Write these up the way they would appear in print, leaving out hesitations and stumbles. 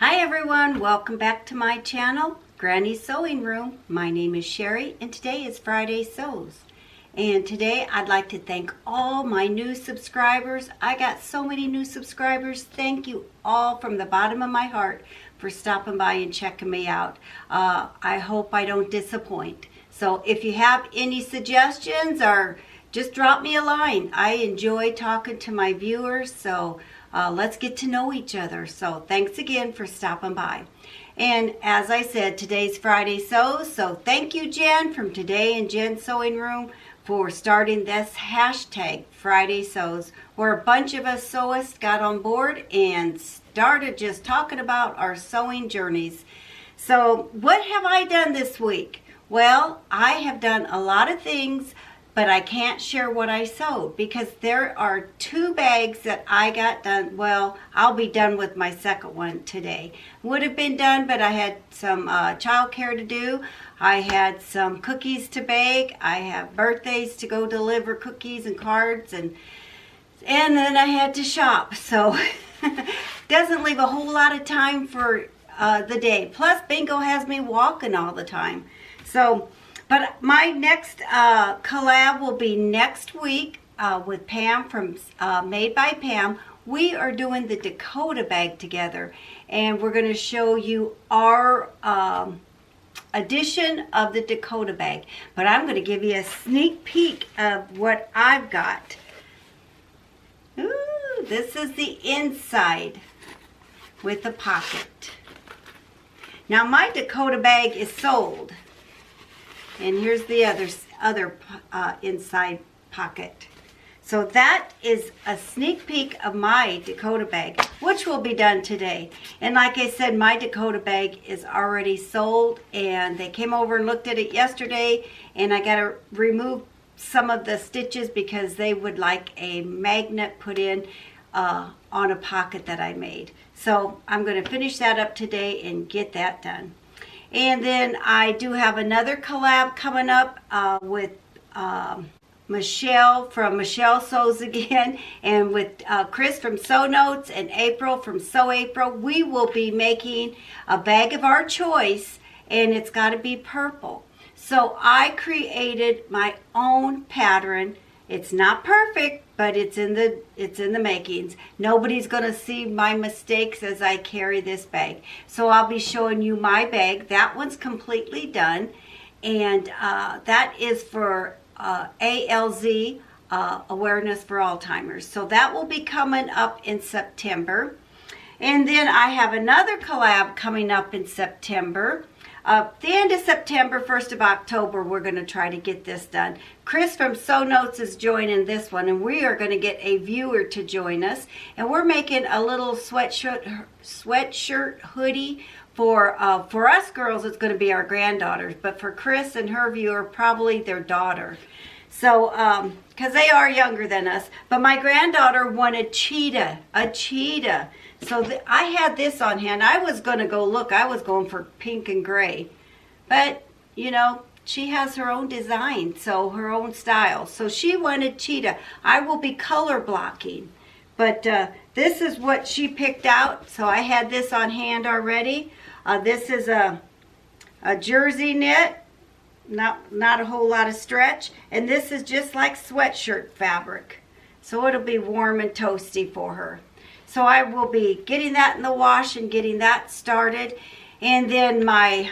Hi everyone, welcome back to my channel, Granny's Sewing Room. My name is Sherry and today is Friday Sews. And today I'd like to thank all my new subscribers. I got so many new subscribers. Thank you all from the bottom of my heart for stopping by and checking me out. I hope I don't disappoint. So if you have any suggestions or just drop me a line. I enjoy talking to my viewers, so let's get to know each other. So thanks again for stopping by. And as I said, today's Friday Sews, so thank you Jen from Today in Jen's Sewing Room for starting this hashtag Friday Sews, where a bunch of us sewists got on board and started just talking about our sewing journeys. So what have I done this week? Well, I have done a lot of things, but I can't share what I sewed because there are 2 bags that I got done. Well, I'll be done with my second one today. Would have been done, but I had some child care to do. I had some cookies to bake. I have birthdays to go deliver cookies and cards, and then I had to shop. So doesn't leave a whole lot of time for the day. Plus, bingo has me walking all the time. So. But my next collab will be next week with Pam from Made by Pam. We are doing the Koda bag together, and we're going to show you our edition of the Koda bag. But I'm going to give you a sneak peek of what I've got. Ooh, this is the inside with the pocket. Now my Koda bag is sold. And here's the other inside pocket. So that is a sneak peek of my Koda bag, which will be done today. And like I said, my Koda bag is already sold, and they came over and looked at it yesterday, and I got to remove some of the stitches because they would like a magnet put in on a pocket that I made. So I'm going to finish that up today and get that done. And then I do have another collab coming up with Michelle from Michelle Sews Again, and with Kris from Sewnotes and April from Sew April. We will be making a bag of our choice, and it's got to be purple. So I created my own pattern. It's not perfect, but it's in the makings. Nobody's going to see my mistakes as I carry this bag. So I'll be showing you my bag. That one's completely done, and that is for ALZ, Awareness for Alzheimer's. So that will be coming up in September. And then I have another collab coming up in September. The end of September, 1st of October, we're going to try to get this done. Kris from Sewnotes is joining this one, and we are going to get a viewer to join us. And we're making a little sweatshirt hoodie for us girls. It's going to be our granddaughters, but for Kris and her viewer, probably their daughter. So, because they are younger than us. But my granddaughter wanted a cheetah. So I had this on hand. I was going to go look. I was going for pink and gray. But, you know, she has her own design, so her own style. So she wanted cheetah. I will be color blocking. But this is what she picked out. So I had this on hand already. This is a jersey knit. Not a whole lot of stretch. And this is just like sweatshirt fabric. So it'll be warm and toasty for her. So I will be getting that in the wash and getting that started. And then my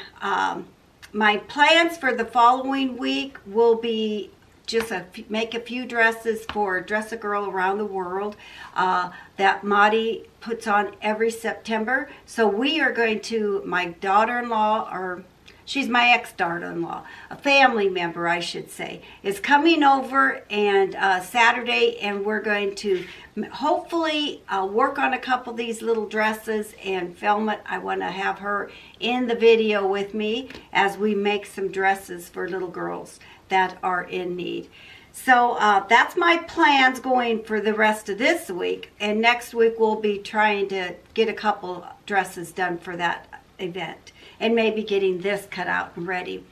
plans for the following week will be just make a few dresses for Dress a Girl Around the World that Maddie puts on every September. So we are going to, my daughter-in-law, or she's my ex-daughter-in-law, a family member, I should say, is coming over and Saturday, and we're going to hopefully work on a couple of these little dresses and film it. I want to have her in the video with me as we make some dresses for little girls that are in need. So that's my plans going for the rest of this week, and next week we'll be trying to get a couple dresses done for that event, and maybe getting this cut out and ready.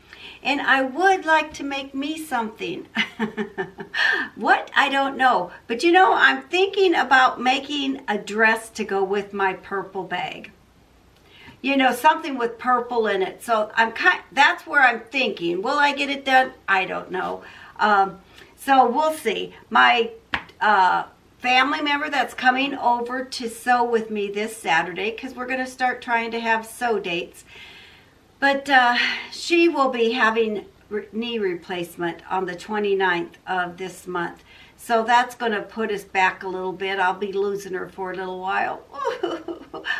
And I would like to make me something. What? I don't know. But you know, I'm thinking about making a dress to go with my purple bag. you know, something with purple in it. So that's where I'm thinking. Will I get it done? I don't know. So we'll see. My family member that's coming over to sew with me this Saturday, because we're going to start trying to have sew dates. But she will be having knee replacement on the 29th of this month. So that's going to put us back a little bit. I'll be losing her for a little while.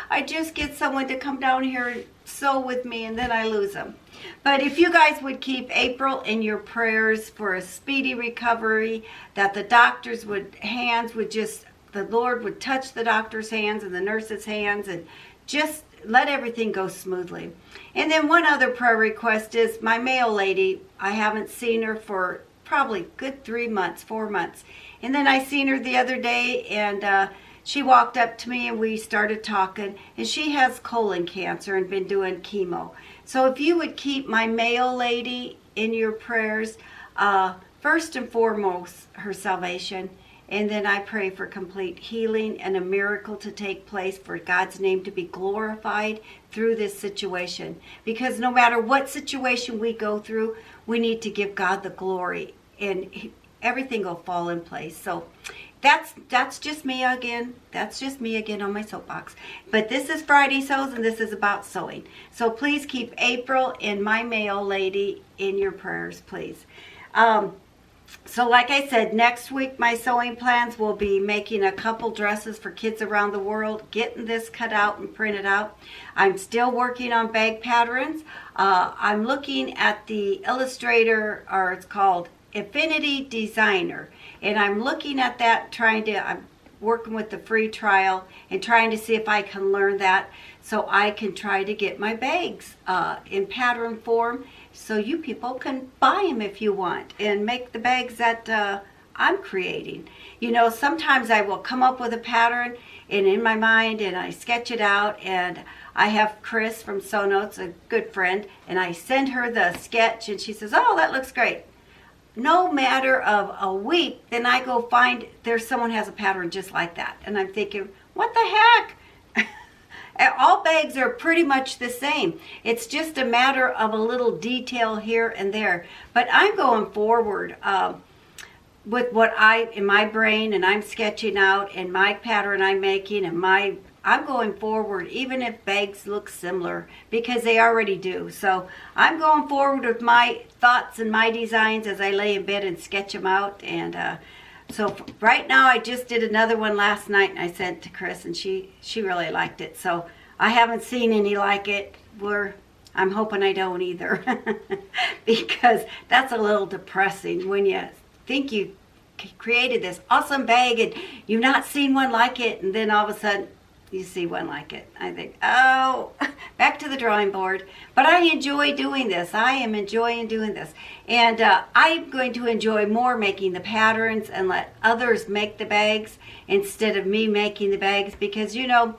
I just get someone to come down here and sew with me, and then I lose them. But if you guys would keep April in your prayers for a speedy recovery, that the doctors the Lord would touch the doctor's hands and the nurse's hands, and just let everything go smoothly. And then one other prayer request is my mail lady. I haven't seen her for probably good 4 months. And then I seen her the other day, and she walked up to me and we started talking, and she has colon cancer and been doing chemo. So if you would keep my mail lady in your prayers, first and foremost, her salvation. And then I pray for complete healing and a miracle to take place, for God's name to be glorified through this situation. Because no matter what situation we go through, we need to give God the glory, and everything will fall in place. So that's just me again. That's just me again on my soapbox. But this is Friday Sews, and this is about sewing. So please keep April and my mail lady in your prayers, please. So like I said, next week my sewing plans will be making a couple dresses for kids around the world, getting this cut out and printed out. I'm still working on bag patterns. I'm looking at the Illustrator, or it's called Affinity Designer, and I'm looking at that, I'm working with the free trial and trying to see if I can learn that, so I can try to get my bags in pattern form, so you people can buy them if you want and make the bags that I'm creating. You know, sometimes I will come up with a pattern and in my mind, and I sketch it out, and I have Kris from Sewnotes, a good friend, and I send her the sketch, and she says, "Oh, that looks great." No matter of a week, then I go find someone has a pattern just like that, and I'm thinking, what the heck? All bags are pretty much the same. It's just a matter of a little detail here and there. But I'm going forward with what in my brain, and I'm sketching out, and my pattern I'm making, and I'm going forward, even if bags look similar, because they already do. So I'm going forward with my thoughts and my designs as I lay in bed and sketch them out. And so right now, I just did another one last night, and I sent it to Kris, and she really liked it. So I haven't seen any like it. I'm hoping I don't either, because that's a little depressing when you think you created this awesome bag and you've not seen one like it, and then all of a sudden you see one like it. I think, oh, back to the drawing board. But I enjoy doing this. I am enjoying doing this. And I'm going to enjoy more making the patterns and let others make the bags instead of me making the bags, because, you know,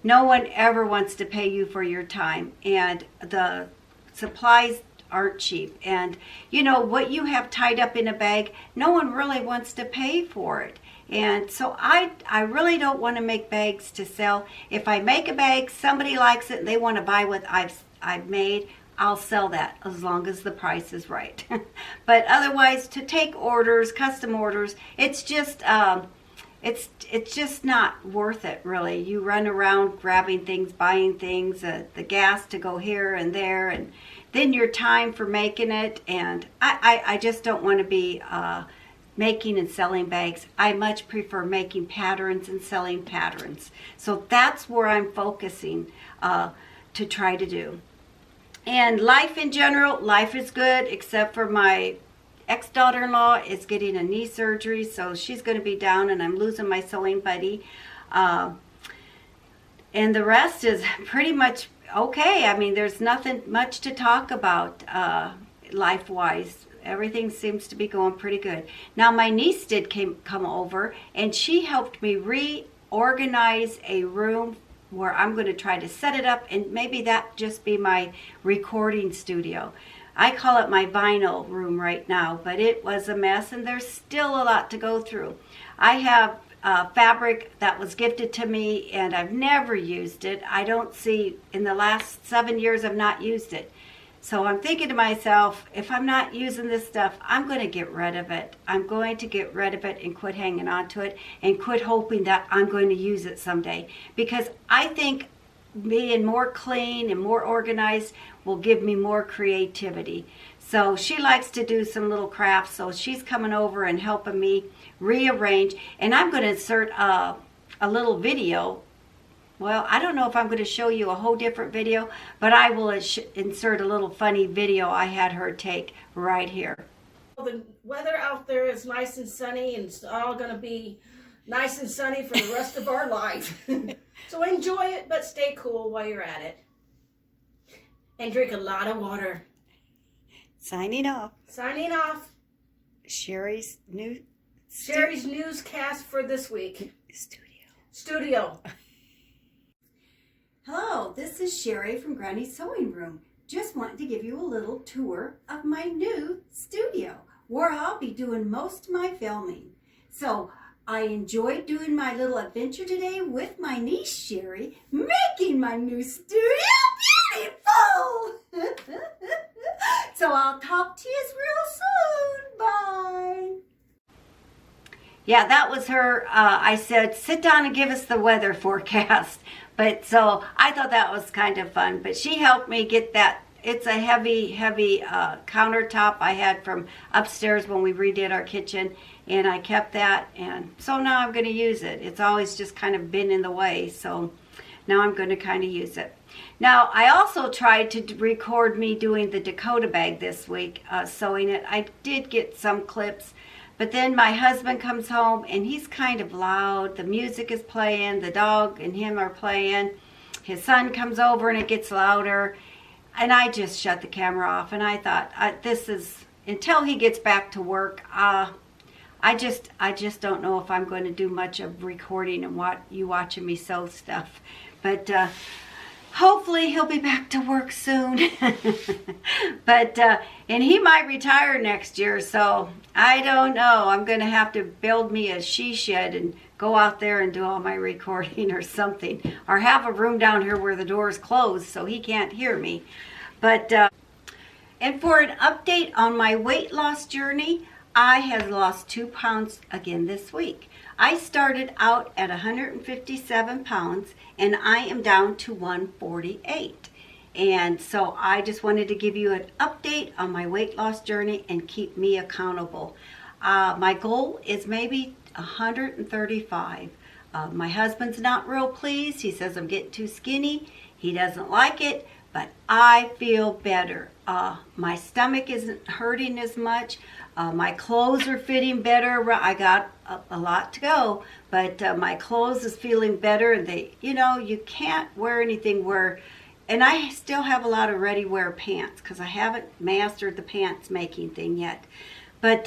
no one ever wants to pay you for your time. And the supplies aren't cheap. And, you know, what you have tied up in a bag, no one really wants to pay for it. And so I really don't want to make bags to sell. If I make a bag, somebody likes it, and they want to buy what I've made, I'll sell that as long as the price is right. But otherwise, to take orders, custom orders, it's just not worth it, really. You run around grabbing things, buying things, the gas to go here and there, and then your time for making it. And I just don't want to be making and selling bags. I much prefer making patterns and selling patterns. So that's where I'm focusing to try to do. And life in general, life is good, except for my ex-daughter-in-law is getting a knee surgery, so she's going to be down, and I'm losing my sewing buddy. And the rest is pretty much okay. I mean, there's nothing much to talk about life-wise. Everything seems to be going pretty good. Now, my niece did come over, and she helped me reorganize a room where I'm going to try to set it up, and maybe that just be my recording studio. I call it my vinyl room right now, but it was a mess, and there's still a lot to go through. I have fabric that was gifted to me, and I've never used it. I don't see, in the last 7 years, I've not used it. So I'm thinking to myself, if I'm not using this stuff, I'm going to get rid of it. I'm going to get rid of it and quit hanging on to it and quit hoping that I'm going to use it someday. Because I think being more clean and more organized will give me more creativity. So she likes to do some little crafts, so she's coming over and helping me rearrange. And I'm going to insert a little video. Well, I don't know if I'm going to show you a whole different video, but I will insert a little funny video I had her take right here. The weather out there is nice and sunny, and it's all going to be nice and sunny for the rest of our life. So enjoy it, but stay cool while you're at it. And drink a lot of water. Signing off. Signing off. Sherry's newscast for this week. Studio. Hello, this is Sherry from Granny's Sewing Room. Just wanted to give you a little tour of my new studio where I'll be doing most of my filming. So I enjoyed doing my little adventure today with my niece Sherry, making my new studio beautiful. So I'll talk to you real soon. Bye. Yeah, that was her. I said, sit down and give us the weather forecast. But so I thought that was kind of fun. But she helped me get that. It's a heavy countertop I had from upstairs when we redid our kitchen. And I kept that. And so now I'm going to use it. It's always just kind of been in the way. So now I'm going to kind of use it. Now, I also tried to record me doing the Koda bag this week, sewing it. I did get some clips. But then my husband comes home and he's kind of loud. The music is playing. The dog and him are playing. His son comes over and it gets louder. And I just shut the camera off. And I thought, this is, until he gets back to work, I just don't know if I'm going to do much of recording and you watching me sew stuff. But hopefully he'll be back to work soon. But and he might retire next year, so I don't know. I'm going to have to build me a she shed and go out there and do all my recording or something, or have a room down here where the door is closed so he can't hear me. But and for an update on my weight loss journey, I have lost 2 pounds again this week. I started out at 157 pounds and I am down to 148. And so I just wanted to give you an update on my weight loss journey and keep me accountable. My goal is maybe 135. My husband's not real pleased. He says I'm getting too skinny. He doesn't like it, but I feel better. My stomach isn't hurting as much. My clothes are fitting better. I got a lot to go, but my clothes is feeling better. And they, you can't wear anything where, and I still have a lot of ready-wear pants because I haven't mastered the pants making thing yet. But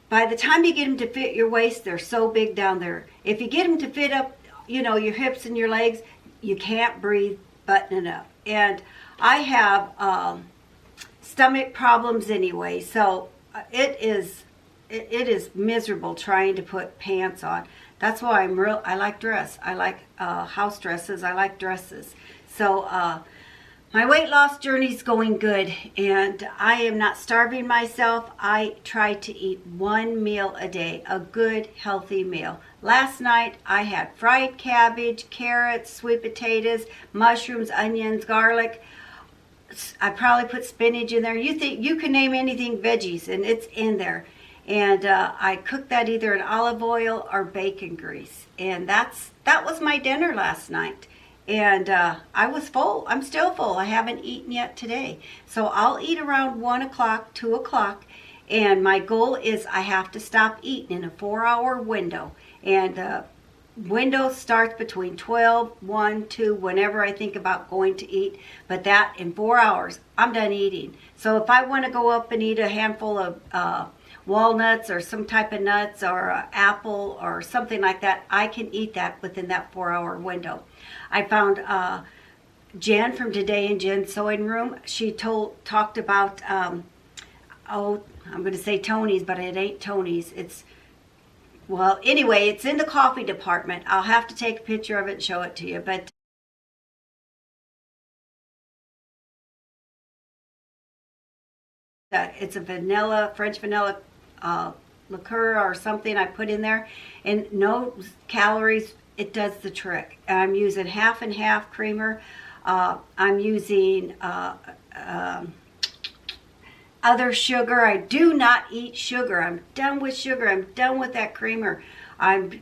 by the time you get them to fit your waist, they're so big down there. If you get them to fit up, your hips and your legs, you can't breathe buttoning up. And I have stomach problems anyway, so it is miserable trying to put pants on. That's why I like dress. I like house dresses. I like dresses. So my weight loss journey is going good, and I am not starving myself. I try to eat one meal a day, a good, healthy meal. Last night I had fried cabbage, carrots, sweet potatoes, mushrooms, onions, garlic. I probably put spinach in there. You can name anything veggies, and it's in there. And I cooked that either in olive oil or bacon grease, and that was my dinner last night. And I was full. I'm still full. I haven't eaten yet today. So I'll eat around 1 o'clock, 2 o'clock. And my goal is I have to stop eating in a 4-hour window. And window starts between 12, 1, 2, whenever I think about going to eat. But that in 4 hours, I'm done eating. So if I want to go up and eat a handful of walnuts or some type of nuts or an apple or something like that, I can eat that within that 4-hour window. I found Jen from Today in Jen's Sewing Room. She talked about, I'm going to say Tony's, but it ain't Tony's. It's well, anyway, it's in the coffee department. I'll have to take a picture of it and show it to you. But it's a French vanilla liqueur or something I put in there, and no calories. It does the trick. I'm using half and half creamer. I'm using other sugar. I do not eat sugar. I'm done with sugar. I'm done with that creamer. I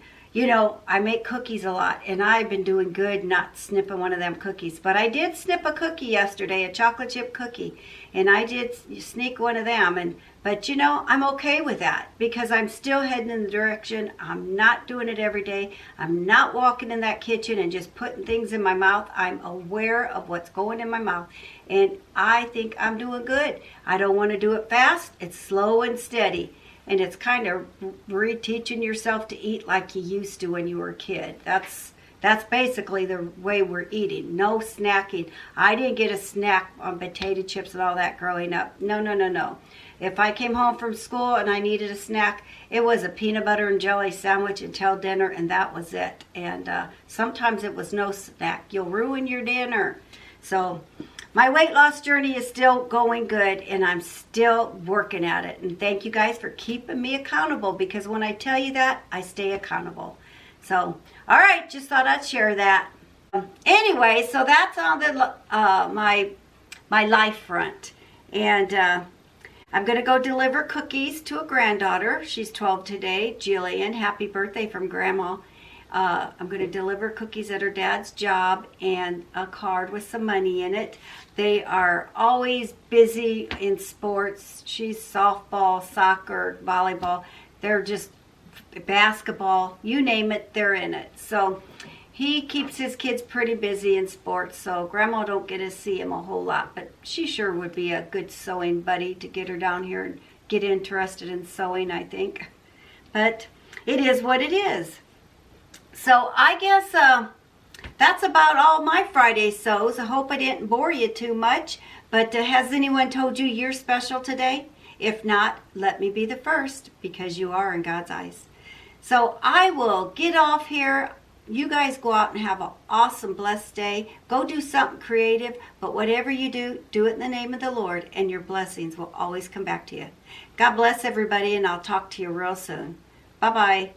make cookies a lot, and I've been doing good not snipping one of them cookies. But I did snip a cookie yesterday, a chocolate chip cookie, and I did sneak one of them. But I'm okay with that because I'm still heading in the direction. I'm not doing it every day. I'm not walking in that kitchen and just putting things in my mouth. I'm aware of what's going in my mouth, and I think I'm doing good. I don't want to do it fast. It's slow and steady. And it's kind of reteaching yourself to eat like you used to when you were a kid. That's basically the way we're eating. No snacking. I didn't get a snack on potato chips and all that growing up. No. If I came home from school and I needed a snack, it was a peanut butter and jelly sandwich until dinner, and that was it. And sometimes it was no snack. You'll ruin your dinner. So my weight loss journey is still going good, and I'm still working at it. And thank you guys for keeping me accountable, because when I tell you that, I stay accountable. So, all right, just thought I'd share that. Anyway, so that's on the my life front. And I'm going to go deliver cookies to a granddaughter. She's 12 today, Jillian. Happy birthday from Grandma. I'm going to deliver cookies at her dad's job and a card with some money in it. They are always busy in sports. She's softball, soccer, volleyball. They're just basketball. You name it, they're in it. So he keeps his kids pretty busy in sports, so Grandma don't get to see him a whole lot. But she sure would be a good sewing buddy to get her down here and get interested in sewing, I think. But it is what it is. So I guess that's about all my Friday sews. I hope I didn't bore you too much. But has anyone told you you're special today? If not, let me be the first, because you are in God's eyes. So I will get off here. You guys go out and have an awesome, blessed day. Go do something creative. But whatever you do, do it in the name of the Lord, and your blessings will always come back to you. God bless everybody, and I'll talk to you real soon. Bye-bye.